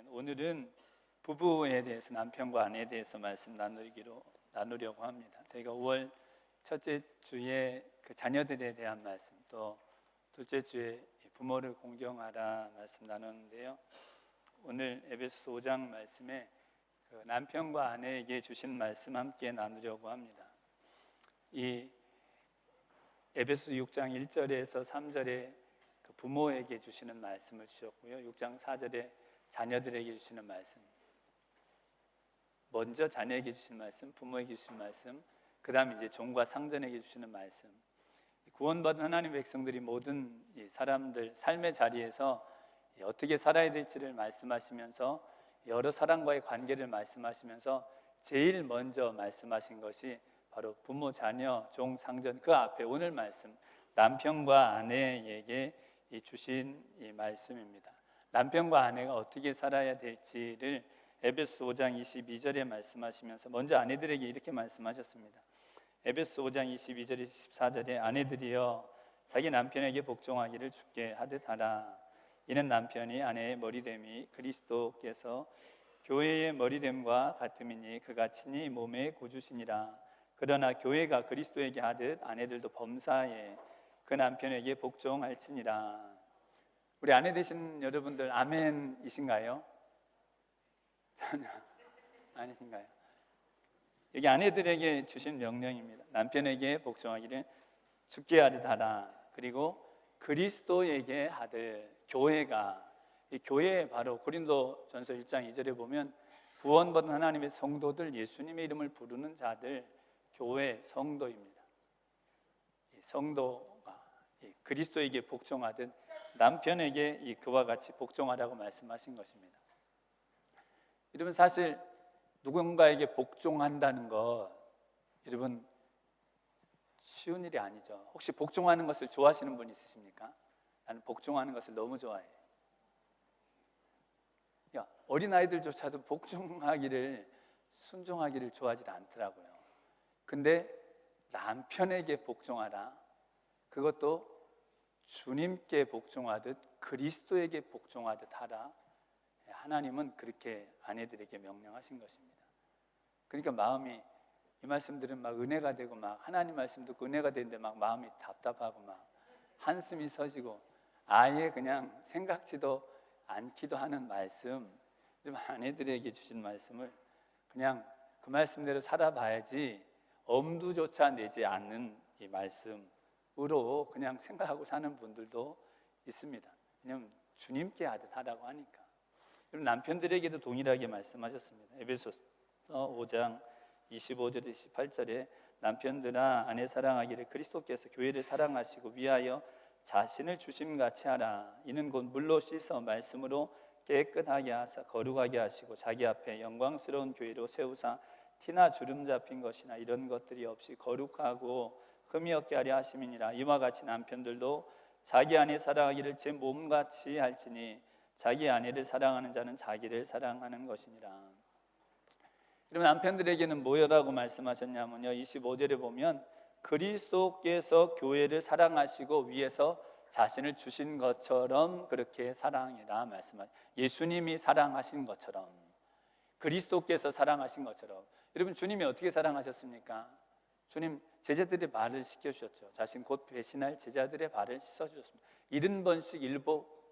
아멘. 오늘은 부부에 대해서, 남편과 아내에 대해서 말씀 나누려고 합니다. 저희가 5월 첫째 주에 그 자녀들에 대한 말씀, 또 둘째 주에 부모를 공경하라 말씀 나누는데요. 오늘 에베소서 5장 말씀에 그 남편과 아내에게 주신 말씀 함께 나누려고 합니다. 이 에베소서 6장 1절에서 3절에 그 부모에게 주시는 말씀을 주셨고요. 6장 4절에 자녀들에게 주시는 말씀, 먼저 자녀에게 주시는 말씀, 부모에게 주시는 말씀, 그 다음 이제 종과 상전에게 주시는 말씀. 구원받은 하나님의 백성들이 모든 이 사람들 삶의 자리에서 어떻게 살아야 될지를 말씀하시면서 여러 사람과의 관계를 말씀하시면서 제일 먼저 말씀하신 것이 바로 부모, 자녀, 종, 상전, 그 앞에 오늘 말씀 남편과 아내에게 주신 이 말씀입니다. 남편과 아내가 어떻게 살아야 될지를 에베소 5장 22절에 말씀하시면서 먼저 아내들에게 이렇게 말씀하셨습니다. 에베소 5장 22절에 14절에 아내들이여 자기 남편에게 복종하기를 주께 하듯 하라. 이는 남편이 아내의 머리됨이 그리스도께서 교회의 머리됨과 같음이니 그가 친히 몸의 구주시니라. 그러나 교회가 그리스도에게 하듯 아내들도 범사에 그 남편에게 복종할지니라. 우리 아내 되신 여러분들 아멘이신가요? 전혀 아니신가요? 여기 아내들에게 주신 명령입니다. 남편에게 복종하기를 주께 하듯 하라. 그리고 그리스도에게 하듯, 교회가, 이 교회 바로 고린도전서 1장 2절에 보면 구원받은 하나님의 성도들, 예수님의 이름을 부르는 자들, 교회 성도입니다. 이 성도가 그리스도에게 복종하듯 남편에게 그와 같이 복종하라고 말씀하신 것입니다. 여러분, 사실 누군가에게 복종한다는 것, 여러분 쉬운 일이 아니죠. 혹시 복종하는 것을 좋아하시는 분 있으십니까? 나는 복종하는 것을 너무 좋아해. 어린아이들조차도 복종하기를, 순종하기를 좋아하지 않더라고요. 근데 남편에게 복종하라, 그것도 주님께 복종하듯 그리스도에게 복종하듯 하라. 하나님은 그렇게 아내들에게 명령하신 것입니다. 그러니까 마음이, 이 말씀들은 막 은혜가 되고, 막 하나님 말씀 듣고 은혜가 되는데 막 마음이 답답하고 막 한숨이 서지고 아예 그냥 생각지도 않기도 하는 말씀, 좀 아내들에게 주신 말씀을 그냥 그 말씀대로 살아봐야지 엄두조차 내지 않는 이 말씀으로 그냥 생각하고 사는 분들도 있습니다. 왜냐하면 주님께 하듯 하라고 하니까. 그럼 남편들에게도 동일하게 말씀하셨습니다. 에베소서 5장 25절에 28절에 남편들아 아내 사랑하기를 그리스도께서 교회를 사랑하시고 위하여 자신을 주심같이 하라. 이는 곧 물로 씻어 말씀으로 깨끗하게 하사 거룩하게 하시고 자기 앞에 영광스러운 교회로 세우사 티나 주름 잡힌 것이나 이런 것들이 없이 거룩하고 흠이 없게 하려 하심이니라. 이와 같이 남편들도 자기 아내 사랑하기를 제 몸같이 할지니 자기 아내를 사랑하는 자는 자기를 사랑하는 것이니라. 여러분, 남편들에게는 뭐라고 말씀하셨냐면요, 25절에 보면 그리스도께서 교회를 사랑하시고 위에서 자신을 주신 것처럼 그렇게 사랑해라 말씀하셨어요. 예수님이 사랑하신 것처럼, 그리스도께서 사랑하신 것처럼. 여러분, 주님이 어떻게 사랑하셨습니까? 주님 제자들의 발을 씻겨주셨죠. 자신 곧 배신할 제자들의 발을 씻어주셨습니다. 70번씩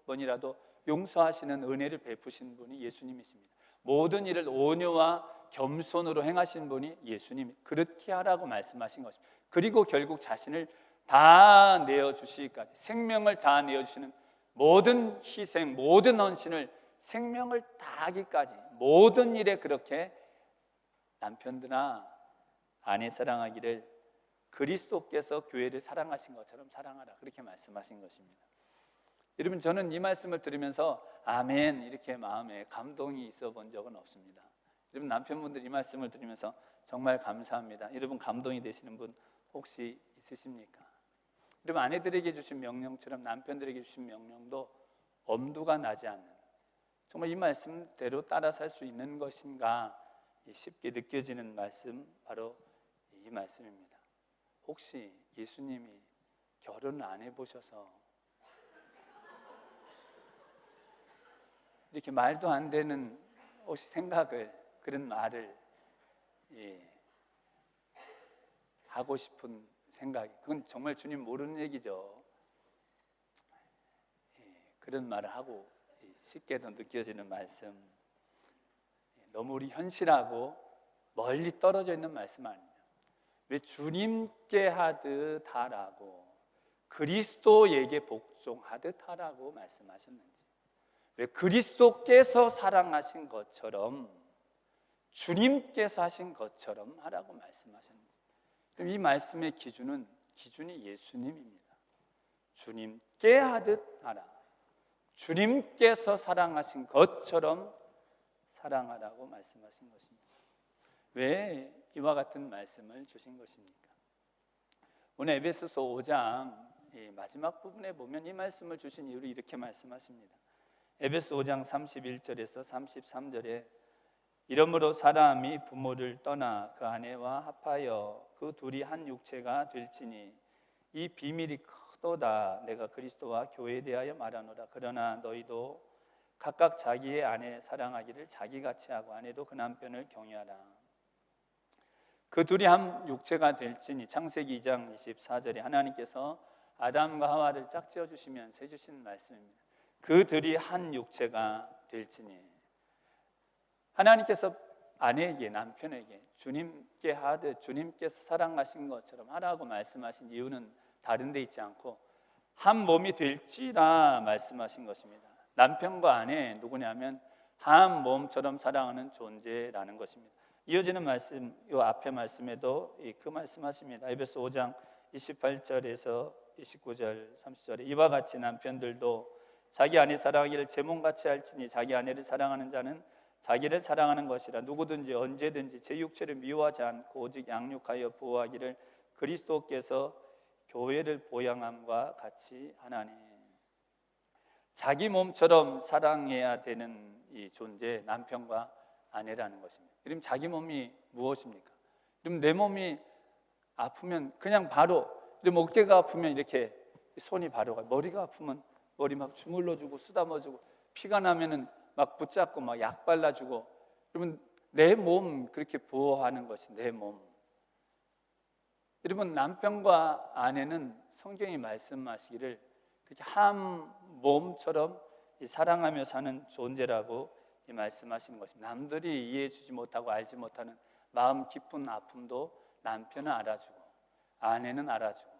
7번이라도 용서하시는 은혜를 베푸신 분이 예수님이십니다. 모든 일을 온유와 겸손으로 행하신 분이 예수님, 그렇게 하라고 말씀하신 것입니다. 그리고 결국 자신을 다 내어주시기까지, 생명을 다 내어주시는 모든 희생, 모든 헌신을, 생명을 다하기까지 모든 일에 그렇게 남편들아 아내 사랑하기를 그리스도께서 교회를 사랑하신 것처럼 사랑하라, 그렇게 말씀하신 것입니다. 여러분, 저는 이 말씀을 들으면서 아멘 이렇게 마음에 감동이 있어 본 적은 없습니다. 여러분, 남편분들 이 말씀을 들으면서 정말 감사합니다. 여러분, 감동이 되시는 분 혹시 있으십니까? 여러분, 아내들에게 주신 명령처럼 남편들에게 주신 명령도 엄두가 나지 않는, 정말 이 말씀대로 따라 살 수 있는 것인가 쉽게 느껴지는 말씀, 바로 이 말씀입니다. 혹시 예수님이 결혼을 안 해보셔서 이렇게 말도 안 되는 혹시 생각을, 그런 말을 하고 싶은 생각이, 그건 정말 주님 모르는 얘기죠. 그런 말을 하고 쉽게도 느껴지는 말씀, 너무 우리 현실하고 멀리 떨어져 있는 말씀 아닙니까? 왜 주님께 하듯 하라고, 그리스도에게 복종하듯 하라고 말씀하셨는지, 왜 그리스도께서 사랑하신 것처럼, 주님께서 하신 것처럼 하라고 말씀하셨는지. 그럼 이 말씀의 기준이 예수님입니다. 주님께 하듯 하라, 주님께서 사랑하신 것처럼 사랑하라고 말씀하신 것입니다. 왜 이와 같은 말씀을 주신 것입니까? 오늘 에베소서 5장 마지막 부분에 보면 이 말씀을 주신 이유를 이렇게 말씀하십니다. 에베소 5장 31절에서 33절에 이러므로 사람이 부모를 떠나 그 아내와 합하여 그 둘이 한 육체가 될지니 이 비밀이 크도다. 내가 그리스도와 교회에 대하여 말하노라. 그러나 너희도 각각 자기의 아내 사랑하기를 자기같이 하고 아내도 그 남편을 경외하라. 그 둘이 한 육체가 될지니 창세기 2장 24절에 하나님께서 아담과 하와를 짝지어 주시면서 해주신 말씀입니다. 그 둘이 한 육체가 될지니, 하나님께서 아내에게, 남편에게 주님께 하듯 주님께서 사랑하신 것처럼 하라고 말씀하신 이유는 다른 데 있지 않고 한 몸이 될지라 말씀하신 것입니다. 남편과 아내 누구냐면 한 몸처럼 사랑하는 존재라는 것입니다. 이어지는 말씀, 이 앞에 말씀에도 그 말씀하십니다. 에베소 5장 28절에서 29절 30절에 이와 같이 남편들도 자기 아내 사랑하기를 제 몸같이 할지니 자기 아내를 사랑하는 자는 자기를 사랑하는 것이라. 누구든지 언제든지 제 육체를 미워하지 않고 오직 양육하여 보호하기를 그리스도께서 교회를 보양함과 같이 하나니. 자기 몸처럼 사랑해야 되는 이 존재, 남편과 아내라는 것입니다. 그럼 자기 몸이 무엇입니까? 그럼 내 몸이 아프면 그냥 바로, 그럼 어깨가 아프면 이렇게 손이 바로 가요. 머리가 아프면 머리 막 주물러주고 쓰다머주고, 피가 나면은 막 붙잡고 막 약 발라주고. 여러분, 내 몸 그렇게 보호하는 것이 내 몸. 여러분, 남편과 아내는 성경이 말씀하시기를 그렇게 한 몸처럼 사랑하며 사는 존재라고 말씀하시는 것입니다. 남들이 이해해주지 못하고 알지 못하는 마음 깊은 아픔도 남편은 알아주고 아내는 알아주고,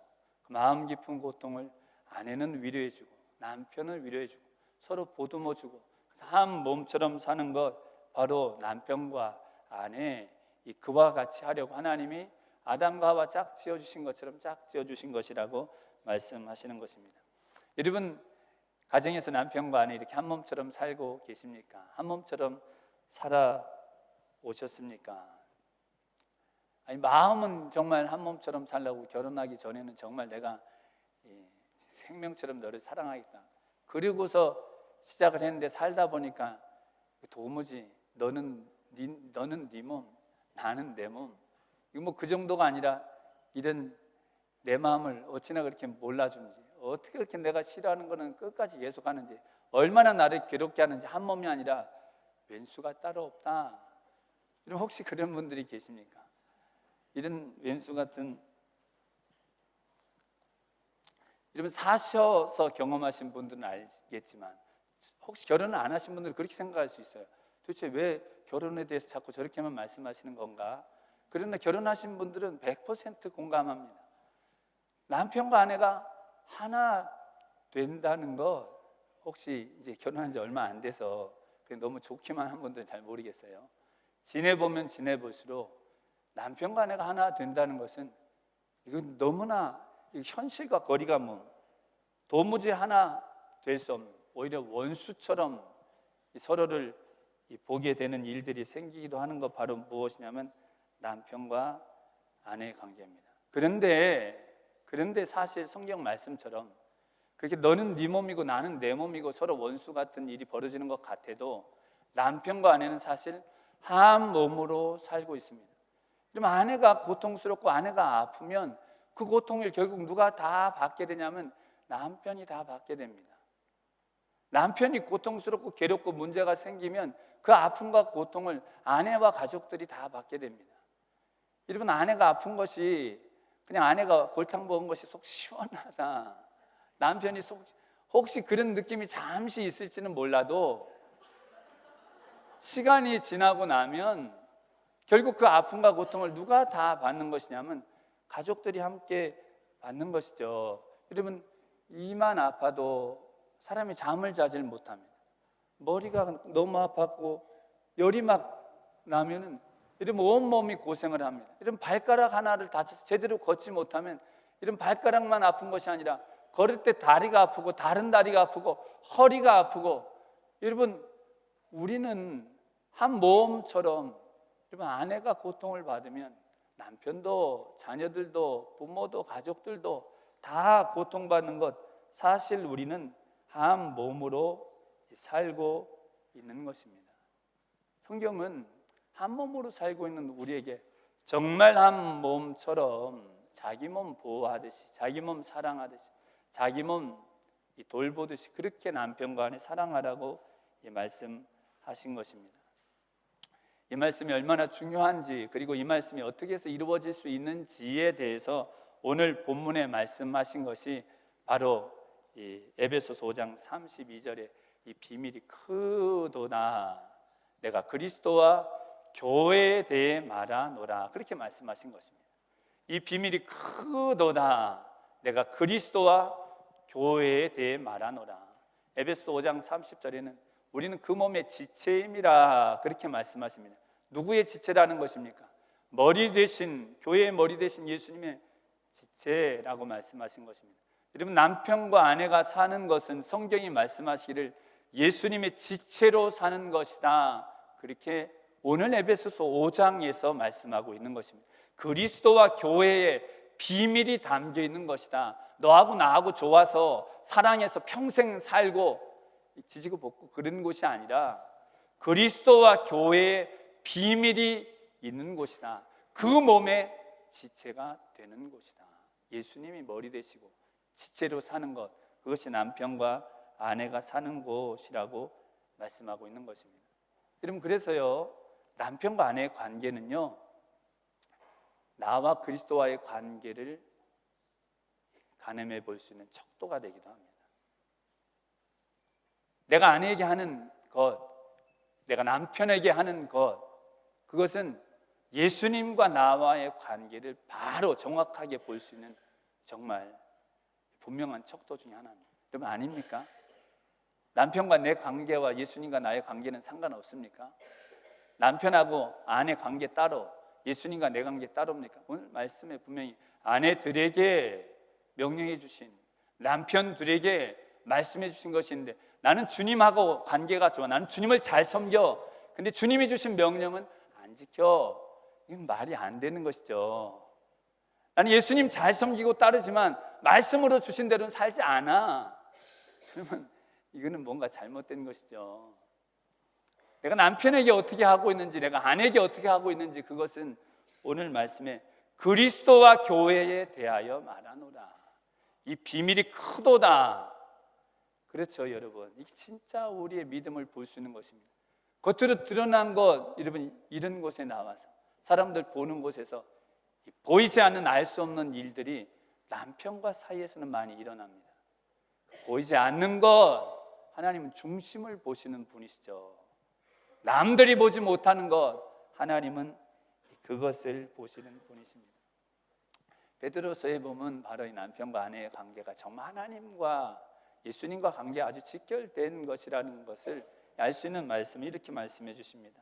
그 마음 깊은 고통을 아내는 위로해주고 남편을 위로해주고 서로 보듬어주고, 한 몸처럼 사는 것, 바로 남편과 아내 그와 같이 하려고 하나님이 아담과 하와 짝 지어주신 것처럼 짝 지어주신 것이라고 말씀하시는 것입니다. 여러분, 가정에서 남편과 아내 이렇게 한 몸처럼 살고 계십니까? 한 몸처럼 살아오셨습니까? 아니, 마음은 정말 한 몸처럼 살려고 결혼하기 전에는 정말 내가 생명처럼 너를 사랑하겠다, 그리고서 시작을 했는데 살다 보니까 도무지 너는 네 몸, 나는 내 몸, 이거 뭐 그 정도가 아니라 이런 내 마음을 어찌나 그렇게 몰라주는지, 어떻게 그렇게 내가 싫어하는 거는 끝까지 계속하는지, 얼마나 나를 괴롭게 하는지, 한 몸이 아니라 왼수가 따로 없다. 이런, 혹시 그런 분들이 계십니까? 이런 왼수 같은, 여러분 사셔서 경험하신 분들은 알겠지만 혹시 결혼을 안 하신 분들은 그렇게 생각할 수 있어요. 도대체 왜 결혼에 대해서 자꾸 저렇게만 말씀하시는 건가? 그러나 결혼하신 분들은 100% 공감합니다. 남편과 아내가 하나 된다는 거, 혹시 이제 결혼한 지 얼마 안 돼서 너무 좋기만 한 분들은 잘 모르겠어요. 지내보면 지내볼수록 남편과 아내가 하나 된다는 것은 이건 너무나 현실과 거리가 먼, 도무지 하나 될 수 없는, 오히려 원수처럼 서로를 보게 되는 일들이 생기기도 하는 것, 바로 무엇이냐면 남편과 아내의 관계입니다. 그런데 사실 성경 말씀처럼 그렇게 너는 네 몸이고 나는 내 몸이고 서로 원수 같은 일이 벌어지는 것 같아도 남편과 아내는 사실 한 몸으로 살고 있습니다. 그럼 아내가 고통스럽고 아내가 아프면 그 고통을 결국 누가 다 받게 되냐면 남편이 다 받게 됩니다. 남편이 고통스럽고 괴롭고 문제가 생기면 그 아픔과 고통을 아내와 가족들이 다 받게 됩니다. 여러분, 아내가 아픈 것이 그냥 아내가 골탕 먹은 것이 속 시원하다, 남편이 혹시 그런 느낌이 잠시 있을지는 몰라도 시간이 지나고 나면 결국 그 아픔과 고통을 누가 다 받는 것이냐면 가족들이 함께 받는 것이죠. 여러분, 이만 아파도 사람이 잠을 자질 못합니다. 머리가 너무 아팠고 열이 막 나면은 이런 온몸이 고생을 합니다. 이런 발가락 하나를 다쳐서 제대로 걷지 못하면 이런 발가락만 아픈 것이 아니라 걸을 때 다리가 아프고 다른 다리가 아프고 허리가 아프고, 여러분, 우리는 한 몸처럼 여러분, 아내가 고통을 받으면 남편도 자녀들도 부모도 가족들도 다 고통받는 것, 사실 우리는 한 몸으로 살고 있는 것입니다. 성경은 한 몸으로 살고 있는 우리에게 정말 한 몸처럼 자기 몸 보호하듯이, 자기 몸 사랑하듯이, 자기 몸 돌보듯이 그렇게 남편과 아내 사랑하라고 말씀하신 것입니다. 이 말씀이 얼마나 중요한지, 그리고 이 말씀이 어떻게 해서 이루어질 수 있는지에 대해서 오늘 본문에 말씀하신 것이 바로 이 에베소서 5장 32절에 이 비밀이 크도다, 내가 그리스도와 교회에 대해 말하노라, 그렇게 말씀하신 것입니다. 이 비밀이 크도다, 내가 그리스도와 교회에 대해 말하노라. 에베소 5장 30절에는 우리는 그 몸의 지체임이라, 그렇게 말씀하십니다. 누구의 지체라는 것입니까? 머리 되신, 교회의 머리 되신 예수님의 지체라고 말씀하신 것입니다. 여러분, 남편과 아내가 사는 것은 성경이 말씀하시기를 예수님의 지체로 사는 것이다, 그렇게 오늘 에베소서 5장에서 말씀하고 있는 것입니다. 그리스도와 교회의 비밀이 담겨 있는 것이다. 너하고 나하고 좋아서 사랑해서 평생 살고 지지고 볶고 그런 곳이 아니라 그리스도와 교회의 비밀이 있는 곳이다. 그 몸의 지체가 되는 곳이다. 예수님이 머리 되시고 지체로 사는 것, 그것이 남편과 아내가 사는 곳이라고 말씀하고 있는 것입니다. 여러분, 그래서요, 남편과 아내의 관계는요, 나와 그리스도와의 관계를 가늠해 볼 수 있는 척도가 되기도 합니다. 내가 아내에게 하는 것, 내가 남편에게 하는 것, 그것은 예수님과 나와의 관계를 바로 정확하게 볼 수 있는 정말 분명한 척도 중에 하나입니다. 여러분, 아닙니까? 남편과 내 관계와 예수님과 나의 관계는 상관없습니까? 남편하고 아내 관계 따로, 예수님과 내 관계 따로입니까? 오늘 말씀에 분명히 아내들에게 명령해 주신, 남편들에게 말씀해 주신 것이 있는데, 나는 주님하고 관계가 좋아, 나는 주님을 잘 섬겨, 근데 주님이 주신 명령은 안 지켜. 이건 말이 안 되는 것이죠. 나는 예수님 잘 섬기고 따르지만 말씀으로 주신 대로는 살지 않아. 그러면 이거는 뭔가 잘못된 것이죠. 내가 남편에게 어떻게 하고 있는지, 내가 아내에게 어떻게 하고 있는지, 그것은 오늘 말씀에 그리스도와 교회에 대하여 말하노라. 이 비밀이 크도다. 그렇죠, 여러분. 이게 진짜 우리의 믿음을 볼 수 있는 것입니다. 겉으로 드러난 것, 여러분, 이런 곳에 나와서 사람들 보는 곳에서 보이지 않는, 알 수 없는 일들이 남편과 사이에서는 많이 일어납니다. 보이지 않는 것, 하나님은 중심을 보시는 분이시죠. 남들이 보지 못하는 것, 하나님은 그것을 보시는 분이십니다. 베드로서에 보면 바로 이 남편과 아내의 관계가 정말 하나님과 예수님과 관계가 아주 직결된 것이라는 것을 알 수 있는 말씀을 이렇게 말씀해 주십니다.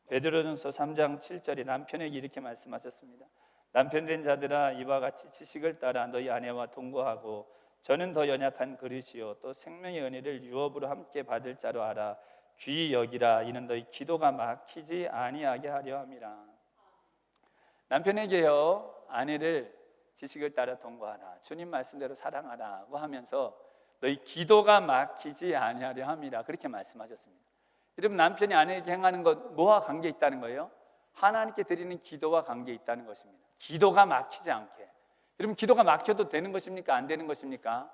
베드로전서 3장 7절에 남편에게 이렇게 말씀하셨습니다. 남편된 자들아, 이와 같이 지식을 따라 너희 아내와 동거하고 저는 더 연약한 그릇이요 또 생명의 은혜를 유업으로 함께 받을 자로 알아 귀히 여기라. 이는 너희 기도가 막히지 아니하게 하려 함이라. 남편에게요, 아내를 지식을 따라 동거하라, 주님 말씀대로 사랑하라고 하면서 너희 기도가 막히지 아니하려 함이라, 그렇게 말씀하셨습니다. 여러분, 남편이 아내에게 행하는 것 뭐와 관계 있다는 거예요? 하나님께 드리는 기도와 관계 있다는 것입니다. 기도가 막히지 않게. 여러분, 기도가 막혀도 되는 것입니까? 안 되는 것입니까?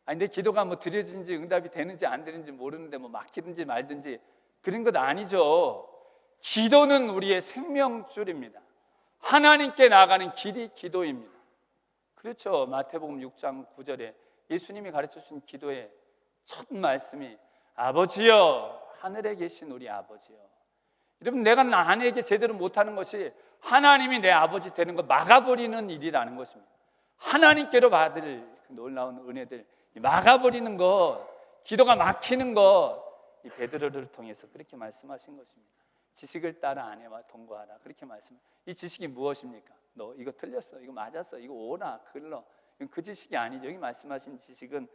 아니 내 기도가 뭐 드려진지 응답이 되는지 안 되는지 모르는데 뭐 막히든지 말든지 그런 것 아니죠. 기도는 우리의 생명줄입니다. 하나님께 나아가는 길이 기도입니다. 그렇죠. 마태복음 6장 9절에 예수님이 가르쳐 주신 기도의 첫 말씀이 아버지여, 하늘에 계신 우리 아버지여. 여러분, 내가 아내에게 제대로 못하는 것이 하나님이 내 아버지 되는 거 막아버리는 일이라는 것입니다. 하나님께로 받을 그 놀라운 은혜들 막아버리는 것, 기도가 막히는 것, 이 베드로를 통해서 그렇게 말씀하신 것입니다. 지식을 따라 아내와 동거하라, 그렇게 말씀. 이 지식이 무엇입니까? 너 이거 틀렸어, 이거 맞았어, 이거 오라, 글러. 그 지식이 아니죠. 여기 말씀하신 지식은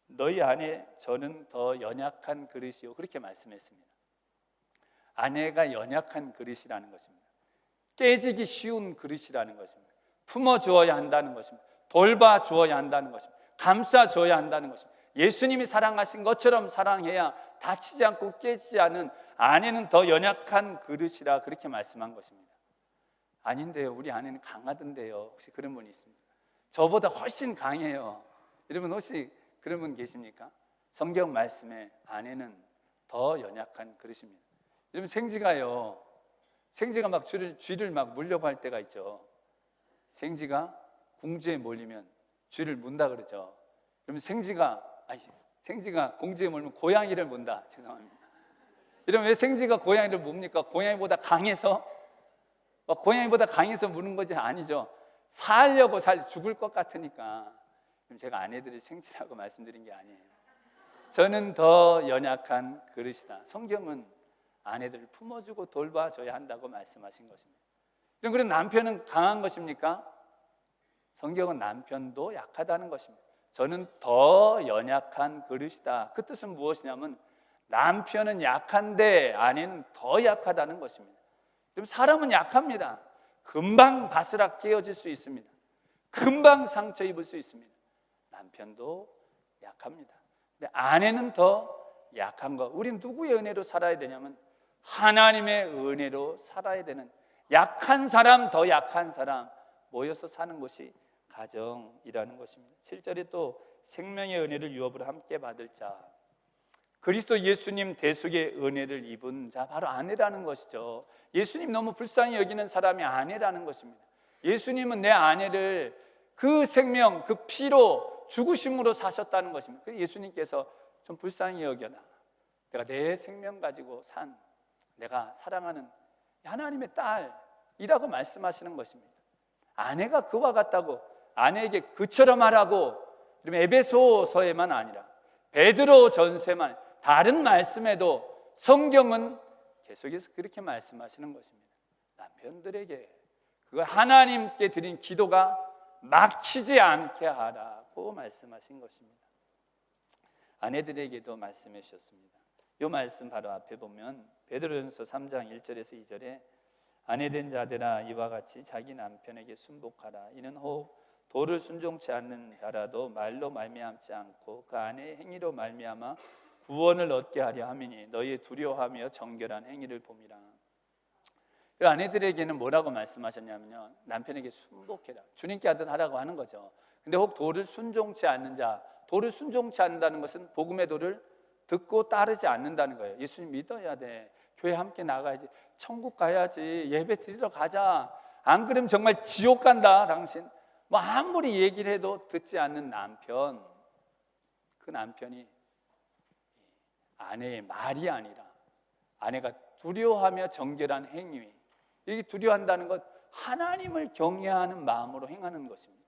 너희 안에 저는 더 연약한 그릇이요, 그렇게 말씀했습니다. 아내가 연약한 그릇이라는 것입니다. 깨지기 쉬운 그릇이라는 것입니다. 품어주어야 한다는 것입니다. 돌봐주어야 한다는 것입니다. 감싸줘야 한다는 것입니다. 예수님이 사랑하신 것처럼 사랑해야 다치지 않고 깨지지 않은 아내는 더 연약한 그릇이라 그렇게 말씀한 것입니다. 아닌데요, 우리 아내는 강하던데요. 혹시 그런 분이 있습니까? 저보다 훨씬 강해요. 여러분 혹시 그런 분 계십니까? 성경 말씀에 아내는 더 연약한 그릇입니다. 여러분 생지가 막 쥐를 막 물려고 할 때가 있죠. 생지가 궁지에 몰리면 쥐를 문다 그러죠. 그러면 생지가 공지에 몰면 고양이를 문다. 죄송합니다. 이러면 왜 생지가 고양이를 뭡니까? 고양이보다 강해서 무는 것이 아니죠. 살려고 죽을 것 같으니까. 제가 아내들이 생지라고 말씀드린 게 아니에요. 저는 더 연약한 그릇이다. 성경은 아내들을 품어주고 돌봐줘야 한다고 말씀하신 것입니다. 그럼 남편은 강한 것입니까? 성경은 남편도 약하다는 것입니다. 저는 더 연약한 그릇이다. 그 뜻은 무엇이냐면 남편은 약한데 아내는 더 약하다는 것입니다. 사람은 약합니다. 금방 바스락 깨어질 수 있습니다. 금방 상처 입을 수 있습니다. 남편도 약합니다. 근데 아내는 더 약한 것. 우린 누구의 은혜로 살아야 되냐면 하나님의 은혜로 살아야 되는, 약한 사람 더 약한 사람 모여서 사는 것이 가정이라는 것입니다. 7절에 또 생명의 은혜를 유업으로 함께 받을 자, 그리스도 예수님 대속의 은혜를 입은 자, 바로 아내라는 것이죠. 예수님 너무 불쌍히 여기는 사람이 아내라는 것입니다. 예수님은 내 아내를 그 생명, 그 피로 죽으심으로 사셨다는 것입니다. 예수님께서 좀 불쌍히 여겨라. 내가 내 생명 가지고 산, 내가 사랑하는 하나님의 딸이라고 말씀하시는 것입니다. 아내가 그와 같다고, 아내에게 그처럼 하라고, 그러면 에베소서에만 아니라 베드로 전서에만, 다른 말씀에도 성경은 계속해서 그렇게 말씀하시는 것입니다. 남편들에게 그걸 하나님께 드린 기도가 막히지 않게 하라고 말씀하신 것입니다. 아내들에게도 말씀해 주셨습니다. 이 말씀 바로 앞에 보면 베드로전서 3장 1절에서 2절에 아내된 자들아 이와 같이 자기 남편에게 순복하라. 이는 혹 도를 순종치 않는 자라도 말로 말미암지 않고 그 아내의 행위로 말미암아 구원을 얻게 하려 함이니 너희의 두려워하며 정결한 행위를 봄이라. 그 아내들에게는 뭐라고 말씀하셨냐면요, 남편에게 순복해라, 주님께 하듯 하라고 하는 거죠. 근데 혹 도를 순종치 않는 자, 도를 순종치 않는다는 것은 복음의 도를 듣고 따르지 않는다는 거예요. 예수님 믿어야 돼, 교회 함께 나가야지, 천국 가야지, 예배 드리러 가자, 안 그러면 정말 지옥 간다 당신, 뭐 아무리 얘기를 해도 듣지 않는 남편, 그 남편이 아내의 말이 아니라 아내가 두려워하며 정결한 행위, 이게 두려워한다는 것, 하나님을 경외하는 마음으로 행하는 것입니다.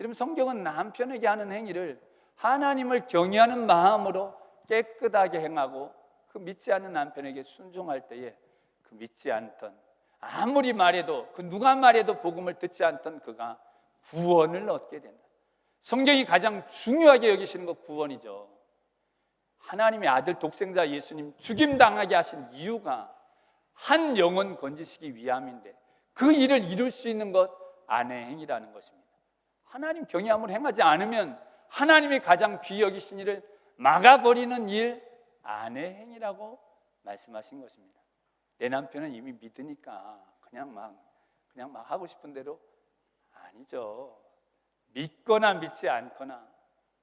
여러분, 성경은 남편에게 하는 행위를 하나님을 경외하는 마음으로 깨끗하게 행하고 그 믿지 않는 남편에게 순종할 때에 그 믿지 않던, 아무리 말해도, 그 누가 말해도 복음을 듣지 않던 그가 구원을 얻게 된다. 성경이 가장 중요하게 여기시는 것 구원이죠. 하나님의 아들 독생자 예수님 죽임당하게 하신 이유가 한 영혼 건지시기 위함인데 그 일을 이룰 수 있는 것 아내의 행위라는 것입니다. 하나님 경외함을 행하지 않으면 하나님이 가장 귀히 여기신 일을 막아버리는 일, 아내의 행위라고 말씀하신 것입니다. 내 남편은 이미 믿으니까 그냥 막 하고 싶은 대로, 아니죠. 믿거나 믿지 않거나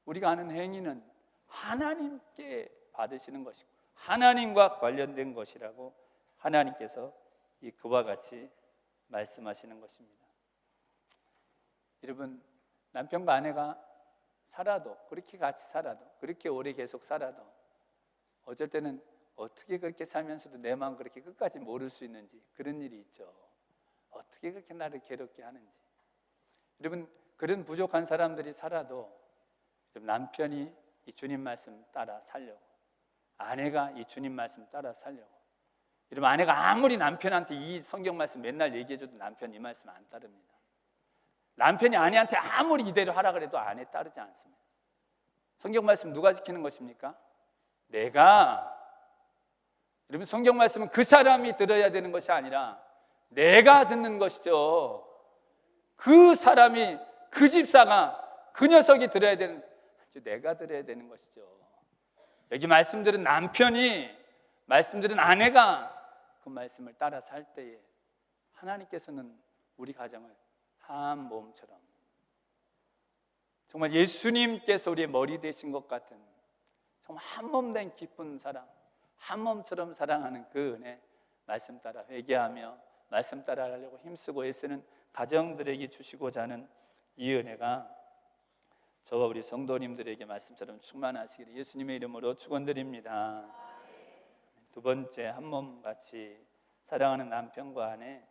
우리가 하는 행위는 하나님께 받으시는 것이고 하나님과 관련된 것이라고 하나님께서 그와 같이 말씀하시는 것입니다. 여러분, 남편과 아내가 살아도, 그렇게 같이 살아도, 그렇게 오래 계속 살아도 어쩔 때는 어떻게 그렇게 살면서도 내 마음 그렇게 끝까지 모를 수 있는지, 그런 일이 있죠. 어떻게 그렇게 나를 괴롭게 하는지. 여러분, 그런 부족한 사람들이 살아도 남편이 이 주님 말씀 따라 살려고, 아내가 이 주님 말씀 따라 살려고. 여러분, 아내가 아무리 남편한테 이 성경 말씀 맨날 얘기해줘도 남편 이 말씀 안 따릅니다. 남편이 아내한테 아무리 이대로 하라 그래도 아내 따르지 않습니다. 성경 말씀 누가 지키는 것입니까? 내가. 여러분, 성경 말씀은 그 사람이 들어야 되는 것이 아니라 내가 듣는 것이죠. 그 사람이, 그 집사가, 그 녀석이 들어야 되는, 내가 들어야 되는 것이죠. 여기 말씀들은 남편이, 말씀들은 아내가 그 말씀을 따라 살 때에 하나님께서는 우리 가정을 한 몸처럼, 정말 예수님께서 우리의 머리 되신 것 같은 정말 한 몸 된 기쁜 사랑, 한 몸처럼 사랑하는 그 은혜, 말씀 따라 회개하며 말씀 따라 하려고 힘쓰고 애쓰는 가정들에게 주시고자 하는 이 은혜가 저와 우리 성도님들에게 말씀처럼 충만하시기를 예수님의 이름으로 축원드립니다. 두 번째, 한 몸같이 사랑하는 남편과 아내,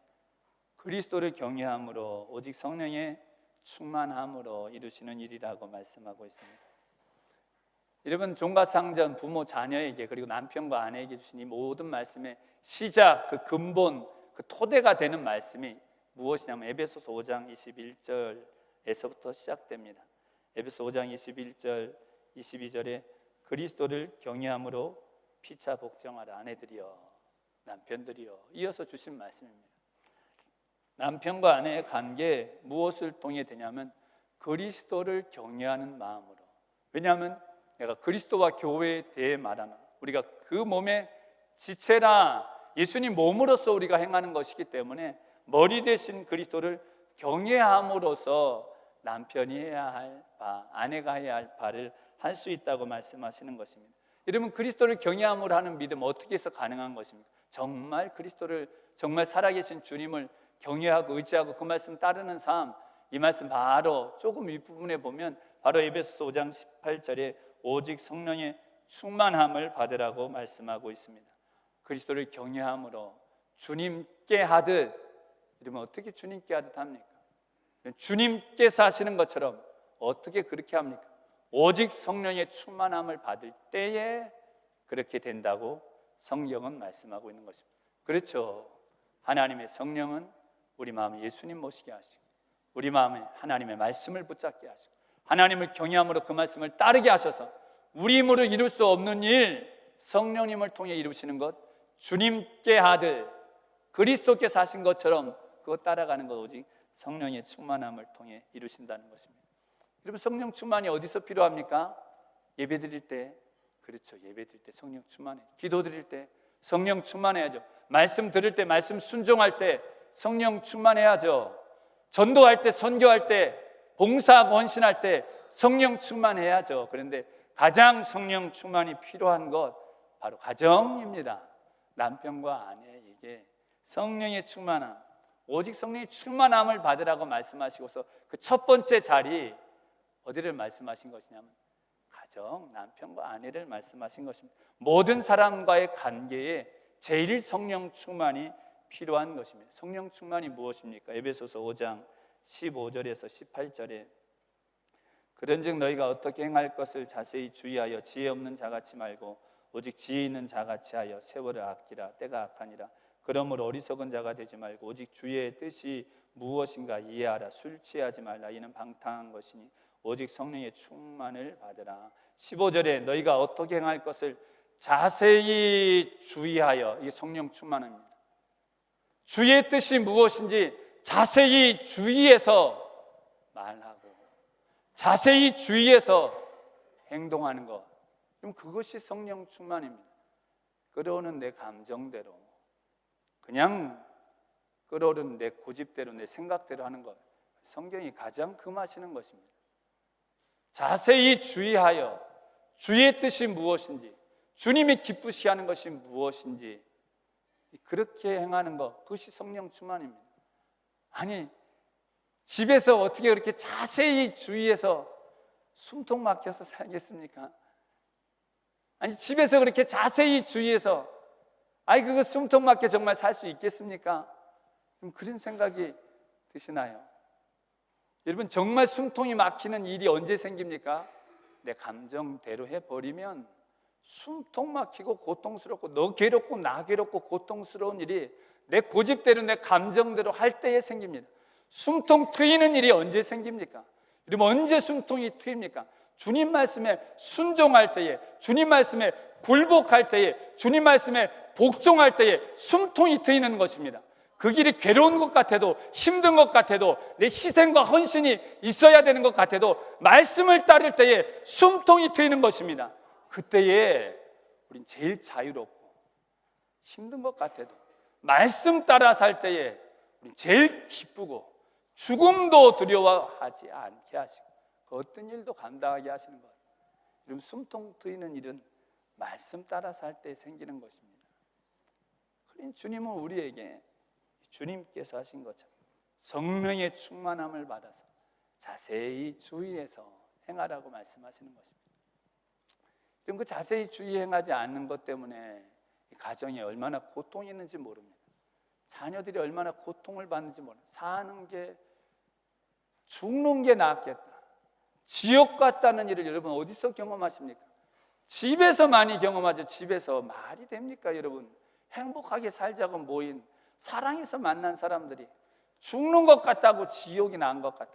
그리스도를 경외함으로 오직 성령의 충만함으로 이루시는 일이라고 말씀하고 있습니다. 여러분, 종과 상전, 부모, 자녀에게, 그리고 남편과 아내에게 주신 이 모든 말씀의 시작, 그 근본, 그 토대가 되는 말씀이 무엇이냐면 에베소서 5장 21절에서부터 시작됩니다. 에베소 5장 21절, 22절에 그리스도를 경외함으로 피차 복종하라. 아내들이여, 남편들이여, 이어서 주신 말씀입니다. 남편과 아내의 관계 무엇을 통해 되냐면 그리스도를 경외하는 마음으로. 왜냐하면 내가 그리스도와 교회에 대해 말하는, 우리가 그 몸의 지체라, 예수님 몸으로서 우리가 행하는 것이기 때문에 머리 대신 그리스도를 경외함으로써 남편이 해야 할 바, 아내가 해야 할 바를 할 수 있다고 말씀하시는 것입니다. 여러분, 그리스도를 경외함으로 하는 믿음 어떻게 해서 가능한 것입니까? 정말 그리스도를, 정말 살아계신 주님을 경외하고 의지하고 그 말씀 따르는 삶, 이 말씀 바로 조금 윗부분에 보면 바로 에베소서 5장 18절에 오직 성령의 충만함을 받으라고 말씀하고 있습니다. 그리스도를 경외함으로 주님께 하듯, 이러면 어떻게 주님께 하듯 합니까? 주님께서 하시는 것처럼 어떻게 그렇게 합니까? 오직 성령의 충만함을 받을 때에 그렇게 된다고 성경은 말씀하고 있는 것입니다. 그렇죠. 하나님의 성령은 우리 마음에 예수님 모시게 하시고, 우리 마음에 하나님의 말씀을 붙잡게 하시고, 하나님을 경외함으로 그 말씀을 따르게 하셔서 우리 힘으로 이룰 수 없는 일, 성령님을 통해 이루시는 것, 주님께 하듯 그리스도께서 하신 것처럼 그거 따라가는 것, 오직 성령의 충만함을 통해 이루신다는 것입니다. 여러분, 성령 충만이 어디서 필요합니까? 예배 드릴 때, 그렇죠, 예배 드릴 때 성령 충만해. 기도 드릴 때 성령 충만해야죠. 말씀 들을 때, 말씀 순종할 때 성령 충만해야죠. 전도할 때, 선교할 때, 봉사하고 헌신할 때 성령 충만해야죠. 그런데 가장 성령 충만이 필요한 것 바로 가정입니다. 남편과 아내에게 성령의 충만함, 오직 성령의 충만함을 받으라고 말씀하시고서 그 첫 번째 자리 어디를 말씀하신 것이냐면 가정, 남편과 아내를 말씀하신 것입니다. 모든 사람과의 관계에 제일 성령 충만이 필요한 것입니다. 성령 충만이 무엇입니까? 에베소서 5장 15절에서 18절에 그런즉 너희가 어떻게 행할 것을 자세히 주의하여 지혜 없는 자같이 말고 오직 지혜 있는 자같이 하여 세월을 아끼라. 때가 악하니라. 그러므로 어리석은 자가 되지 말고 오직 주의 뜻이 무엇인가 이해하라. 술 취하지 말라. 이는 방탕한 것이니 오직 성령의 충만을 받으라. 15절에 너희가 어떻게 행할 것을 자세히 주의하여, 이게 성령 충만입니다. 주의 뜻이 무엇인지 자세히 주의해서 말하고 자세히 주의해서 행동하는 것, 그럼 그것이 성령 충만입니다. 끌어오는 내 감정대로, 그냥 끌어오는 내 고집대로, 내 생각대로 하는 것, 성경이 가장 금하시는 것입니다. 자세히 주의하여 주의 뜻이 무엇인지, 주님이 기쁘시하는 것이 무엇인지 그렇게 행하는 것, 그것이 성령 충만입니다. 아니, 집에서 어떻게 그렇게 자세히 주의해서 숨통 막혀서 살겠습니까? 아니, 집에서 그렇게 자세히 주의해서 그거 숨통 막혀 정말 살 수 있겠습니까? 그런 생각이 드시나요? 여러분, 정말 숨통이 막히는 일이 언제 생깁니까? 내 감정대로 해버리면 숨통 막히고 고통스럽고, 너 괴롭고 나 괴롭고 고통스러운 일이 내 고집대로 내 감정대로 할 때에 생깁니다. 숨통 트이는 일이 언제 생깁니까? 여러분, 언제 숨통이 트입니까? 주님 말씀에 순종할 때에, 주님 말씀에 굴복할 때에, 주님 말씀에 복종할 때에 숨통이 트이는 것입니다. 그 길이 괴로운 것 같아도, 힘든 것 같아도, 내 희생과 헌신이 있어야 되는 것 같아도 말씀을 따를 때에 숨통이 트이는 것입니다. 그때에 우린 제일 자유롭고, 힘든 것 같아도 말씀 따라 살 때에 우린 제일 기쁘고, 죽음도 두려워하지 않게 하시고, 그 어떤 일도 감당하게 하시는 것. 여러분, 숨통 트이는 일은 말씀 따라 살 때 생기는 것입니다. 그러니 주님은 우리에게 주님께서 하신 것처럼 성령의 충만함을 받아서 자세히 주의해서 행하라고 말씀하시는 것입니다. 그럼 그 자세히 주의 행하지 않는 것 때문에 이 가정에 얼마나 고통이 있는지 모릅니다. 자녀들이 얼마나 고통을 받는지 모릅니다. 사는 게, 죽는 게 낫겠다, 지옥 같다는 일을 여러분 어디서 경험하십니까? 집에서 많이 경험하죠. 집에서. 말이 됩니까 여러분? 행복하게 살자고 모인, 사랑해서 만난 사람들이 죽는 것 같다고 지옥이 난 것 같다,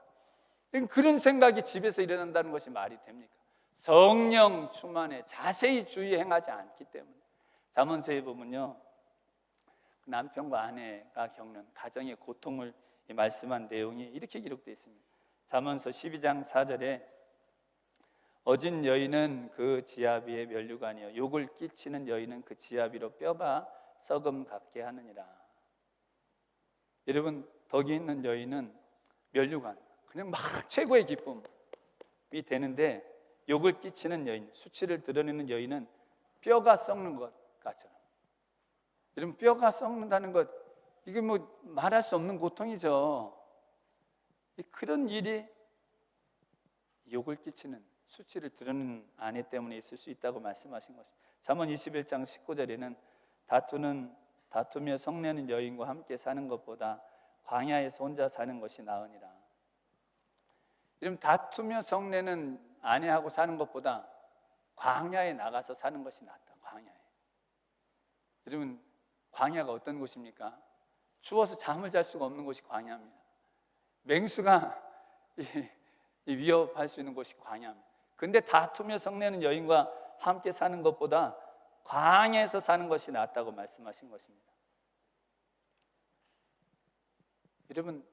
그런 생각이 집에서 일어난다는 것이 말이 됩니까? 성령 충만에 자세히 주의 행하지 않기 때문에. 잠언서에 보면요, 남편과 아내가 겪는 가정의 고통을 말씀한 내용이 이렇게 기록되어 있습니다. 잠언서 12장 4절에 어진 여인은 그 지아비의 면류관이요 욕을 끼치는 여인은 그 지아비로 뼈가 썩음 같게 하느니라. 여러분, 덕이 있는 여인은 면류관, 그냥 막 최고의 기쁨이 되는데, 욕을 끼치는 여인, 수치를 드러내는 여인은 뼈가 썩는 것 같처럼. 여러분, 뼈가 썩는다는 것, 이게 뭐 말할 수 없는 고통이죠. 그런 일이 욕을 끼치는, 수치를 드러내는 아내 때문에 있을 수 있다고 말씀하신 것입니다. 잠언 21장 19절에는 다투며 성내는 여인과 함께 사는 것보다 광야에서 혼자 사는 것이 나으니라. 여러분, 다투며 성내는 아내하고 사는 것보다 광야에 나가서 사는 것이 낫다. 광야에. 여러분, 광야가 어떤 곳입니까? 추워서 잠을 잘 수가 없는 곳이 광야입니다. 맹수가 위협할 수 있는 곳이 광야입니다. 그런데 다투며 성내는 여인과 함께 사는 것보다 광야에서 사는 것이 낫다고 말씀하신 것입니다. 여러분,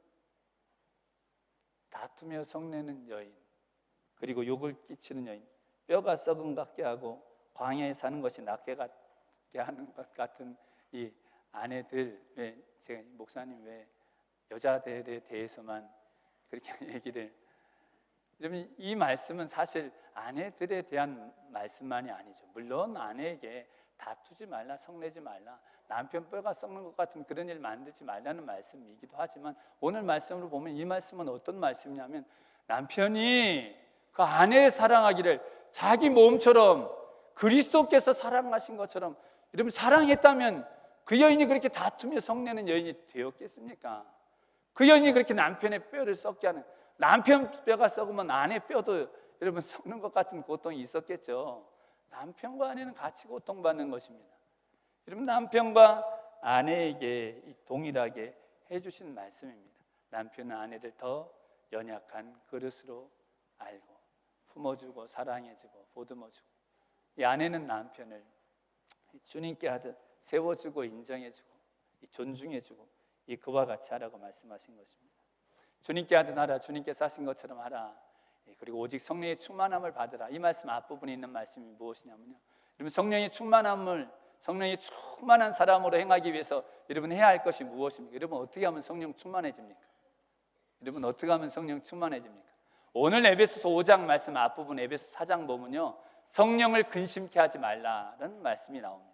다투며 성내는 여인, 그리고 욕을 끼치는 여인, 뼈가 썩은 같게 하고 광야에 사는 것이 낫게 하는 것 같은 이 아내들, 왜 제가 목사님 왜 여자들에 대해서만 그렇게 얘기를, 여러분, 이 말씀은 사실 아내들에 대한 말씀만이 아니죠. 물론 아내에게 다투지 말라, 성내지 말라, 남편 뼈가 썩는 것 같은 그런 일 만들지 말라는 말씀이기도 하지만, 오늘 말씀으로 보면 이 말씀은 어떤 말씀이냐면, 남편이 그 아내의 사랑하기를 자기 몸처럼 그리스도께서 사랑하신 것처럼, 여러분, 사랑했다면 그 여인이 그렇게 다투며 성내는 여인이 되었겠습니까? 그 여인이 그렇게 남편의 뼈를 썩게 하는, 남편 뼈가 썩으면 아내 뼈도 여러분 썩는 것 같은 고통이 있었겠죠. 남편과 아내는 같이 고통받는 것입니다. 여러분, 남편과 아내에게 동일하게 해주신 말씀입니다. 남편은 아내를 더 연약한 그릇으로 알고 품어주고 사랑해주고 보듬어주고, 이 아내는 남편을 주님께 하듯 세워주고 인정해주고 존중해주고 그와 같이 하라고 말씀하신 것입니다. 주님께 하듯 하라, 주님께서 하신 것처럼 하라, 그리고 오직 성령의 충만함을 받으라. 이 말씀 앞부분에 있는 말씀이 무엇이냐면요, 여러분, 성령의 충만함을, 성령이 충만한 사람으로 행하기 위해서 여러분 해야 할 것이 무엇입니까? 여러분, 어떻게 하면 성령 충만해집니까? 여러분, 어떻게 하면 성령 충만해집니까? 오늘 에베소서 5장 말씀 앞부분 에베소 4장 보면요, 성령을 근심케 하지 말라는 말씀이 나옵니다.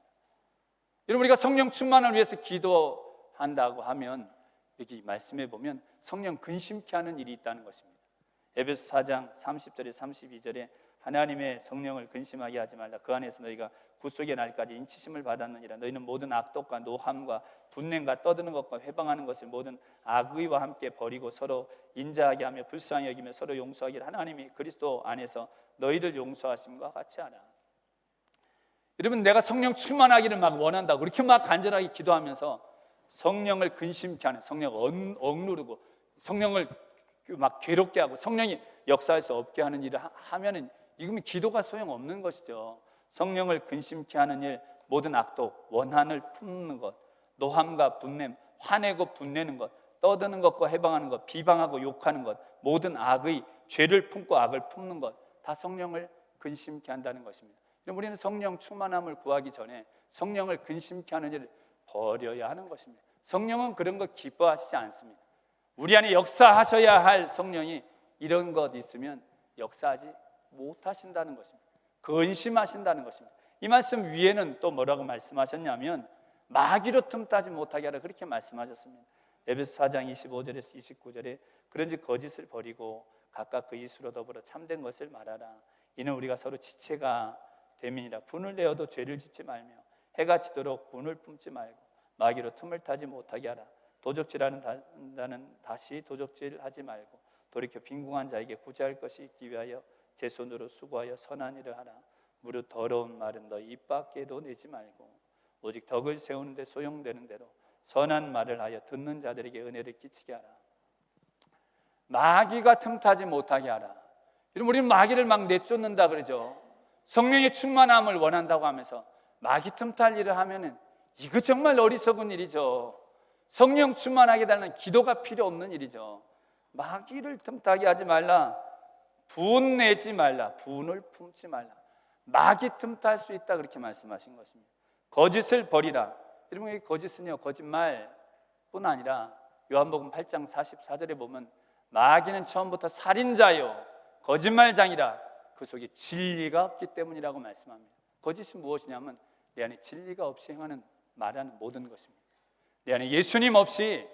여러분, 우리가 성령 충만을 위해서 기도한다고 하면 여기 말씀에 보면 성령 근심케 하는 일이 있다는 것입니다. 에베소 4장 30절에 32절에 하나님의 성령을 근심하게 하지 말라. 그 안에서 너희가 구속의 날까지 인치심을 받았느니라. 너희는 모든 악독과 노함과 분냄과 떠드는 것과 회방하는 것을 모든 악의와 함께 버리고 서로 인자하게 하며 불쌍히 여기며 서로 용서하기를 하나님이 그리스도 안에서 너희를 용서하심과 같이 하라. 여러분, 내가 성령 충만하기를 막 원한다고 그렇게 막 간절하게 기도하면서 성령을 근심케 하는, 성령을 억누르고 성령을 막 괴롭게 하고 성령이 역사할 수 없게 하는 일을 하면은 이거는 기도가 소용없는 것이죠. 성령을 근심케 하는 일, 모든 악독, 원한을 품는 것, 노함과 분냄, 화내고 분내는 것, 떠드는 것과 해방하는 것, 비방하고 욕하는 것, 모든 악의 죄를 품고 악을 품는 것, 다 성령을 근심케 한다는 것입니다. 우리는 성령 충만함을 구하기 전에 성령을 근심케 하는 일을 버려야 하는 것입니다. 성령은 그런 것 기뻐하시지 않습니다. 우리 안에 역사하셔야 할 성령이 이런 것 있으면 역사하지 못하신다는 것입니다. 근심하신다는 것입니다. 이 말씀 위에는 또 뭐라고 말씀하셨냐면 마귀로 틈타지 못하게 하라, 그렇게 말씀하셨습니다. 에베소 4장 25절에서 29절에 그런즉 거짓을 버리고 각각 그 이수로 더불어 참된 것을 말하라. 이는 우리가 서로 지체가 됨이니라. 분을 내어도 죄를 짓지 말며 해가 지도록 분을 품지 말고 마귀로 틈을 타지 못하게 하라. 도적질하는 자는 다시 도적질하지 말고 돌이켜 빈궁한 자에게 구제할 것이 있기 위하여 제 손으로 수고하여 선한 일을 하라. 무릇 더러운 말은 너희 입 밖에도 내지 말고 오직 덕을 세우는 데 소용되는 대로 선한 말을 하여 듣는 자들에게 은혜를 끼치게 하라. 마귀가 틈타지 못하게 하라. 우리는 마귀를 막 내쫓는다 그러죠. 성령의 충만함을 원한다고 하면서 마귀 틈탈 일을 하면은 이거 정말 어리석은 일이죠. 성령 충만하게 달라는 기도가 필요 없는 일이죠. 마귀를 틈타게 하지 말라. 분내지 말라. 분을 품지 말라. 마귀 틈탈 수 있다, 그렇게 말씀하신 것입니다. 거짓을 버리라. 여러분, 이 거짓은요, 거짓말뿐 아니라 요한복음 8장 44절에 보면 마귀는 처음부터 살인자요 거짓말장이라 그 속에 진리가 없기 때문이라고 말씀합니다. 거짓이 무엇이냐면 내 안에 진리가 없이 행하는 말하는 모든 것입니다. 내 안에 예수님 없이,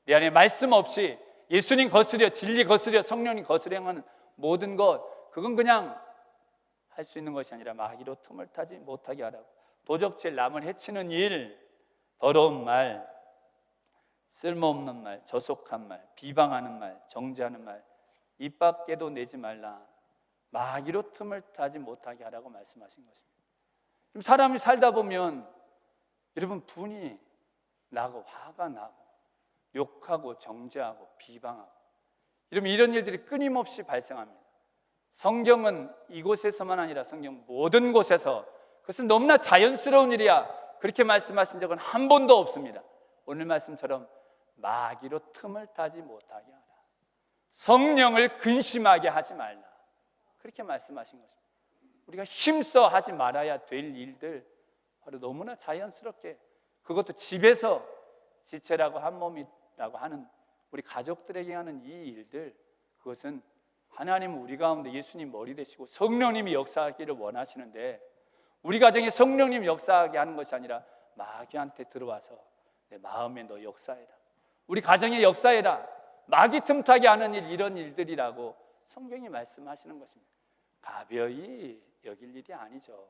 내 안에 말씀 없이 예수님 거스려, 진리 거스려, 성령님 거스려 행하는 모든 것, 그건 그냥 할 수 있는 것이 아니라 마귀로 틈을 타지 못하게 하라고. 도적질, 남을 해치는 일, 더러운 말, 쓸모없는 말, 저속한 말, 비방하는 말, 정죄하는 말, 입 밖에도 내지 말라. 마귀로 틈을 타지 못하게 하라고 말씀하신 것입니다. 사람이 살다 보면 여러분 분이 나고 화가 나고 욕하고 정죄하고 비방하고 이런 일들이 끊임없이 발생합니다. 성경은 이곳에서만 아니라 성경 모든 곳에서 그것은 너무나 자연스러운 일이야, 그렇게 말씀하신 적은 한 번도 없습니다. 오늘 말씀처럼 마귀로 틈을 타지 못하게 하라. 성령을 근심하게 하지 말라, 그렇게 말씀하신 것입니다. 우리가 힘써 하지 말아야 될 일들 바로 너무나 자연스럽게, 그것도 집에서 지체라고 한 몸이라고 하는 우리 가족들에게 하는 이 일들, 그것은 하나님은 우리 가운데 예수님 머리 되시고 성령님이 역사하기를 원하시는데 우리 가정에 성령님 역사하게 하는 것이 아니라 마귀한테 들어와서 내 마음에 너 역사해라, 우리 가정에 역사해라, 마귀 틈타게 하는 일, 이런 일들이라고 성경이 말씀하시는 것입니다. 가벼이 여길 일이 아니죠.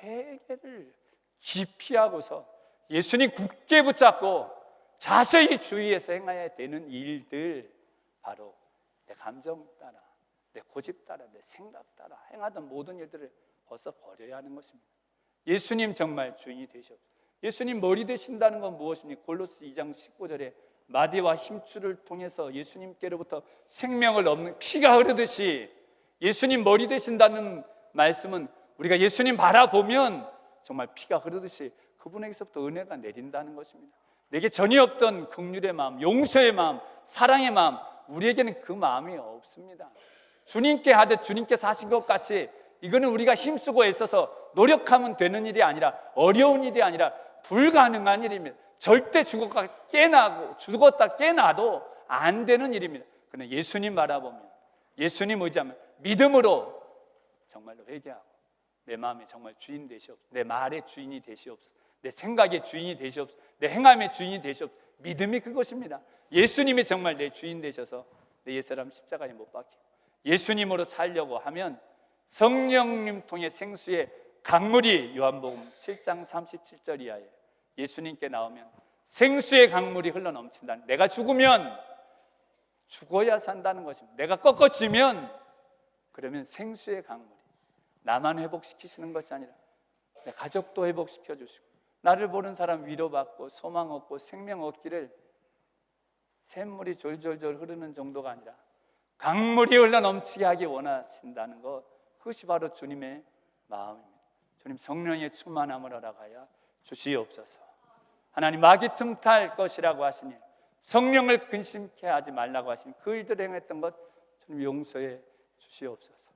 회개를 깊이 하고서 예수님 굳게 붙잡고 자세히 주의해서 행해야 되는 일들, 바로 내 감정 따라, 내 고집 따라, 내 생각 따라 행하던 모든 일들을 벌써 버려야 하는 것입니다. 예수님 정말 주인이 되셨고, 예수님 머리 되신다는 건 무엇입니까? 골로새 2장 19절에 마디와 힘줄을 통해서 예수님께로부터 생명을 얻는 피가 흐르듯이 예수님 머리 되신다는 말씀은 우리가 예수님 바라보면 정말 피가 흐르듯이 그분에게서부터 은혜가 내린다는 것입니다. 내게 전혀 없던 긍휼의 마음, 용서의 마음, 사랑의 마음, 우리에게는 그 마음이 없습니다. 주님께 하듯 주님께서 하신 것 같이 이거는 우리가 힘쓰고 애써서 노력하면 되는 일이 아니라, 어려운 일이 아니라 불가능한 일입니다. 절대 죽었다 깨나도 안 되는 일입니다. 그러나 예수님 바라보면 예수님 의지하면 믿음으로 정말로 회개하고 내 마음의 정말 주인 되시옵소서. 내 말의 주인이 되시옵소서. 내 생각의 주인이 되시옵소서. 내 행함의 주인이 되시옵소서. 믿음이 그것입니다. 예수님이 정말 내 주인 되셔서 내 옛사람 십자가에 못 박히고 예수님으로 살려고 하면 성령님 통해 생수의 강물이 요한복음 7장 37절 이하에 예수님께 나오면 생수의 강물이 흘러넘친다는, 내가 죽으면 죽어야 산다는 것입니다. 내가 꺾어지면 그러면 생수의 강물이 나만 회복시키시는 것이 아니라 내 가족도 회복시켜 주시고 나를 보는 사람 위로받고 소망 얻고 생명 얻기를 샘물이 졸졸졸 흐르는 정도가 아니라 강물이 흘러넘치게 하기 원하신다는 것, 그것이 바로 주님의 마음입니다. 주님 성령의 충만함을 허락하여 주시옵소서. 하나님 마귀 틈탈 것이라고 하시니 성령을 근심케 하지 말라고 하시니 그 일들 행했던 것 주님 용서해 주시옵소서.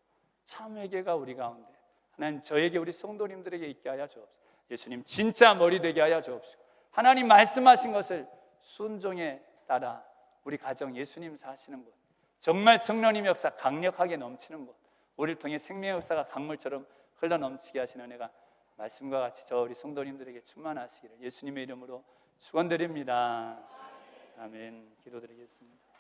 참 회개가 우리 가운데 하나님 저에게 우리 성도님들에게 있게 하여 주옵소서. 예수님 진짜 머리 되게 하여 주옵시고 하나님 말씀하신 것을 순종에 따라 우리 가정 예수님 사시는 곳, 정말 성령님 역사 강력하게 넘치는 곳, 우리를 통해 생명의 역사가 강물처럼 흘러넘치게 하시는 은혜가 말씀과 같이 저 우리 성도님들에게 충만하시기를 예수님의 이름으로 축원드립니다. 아멘. 기도드리겠습니다.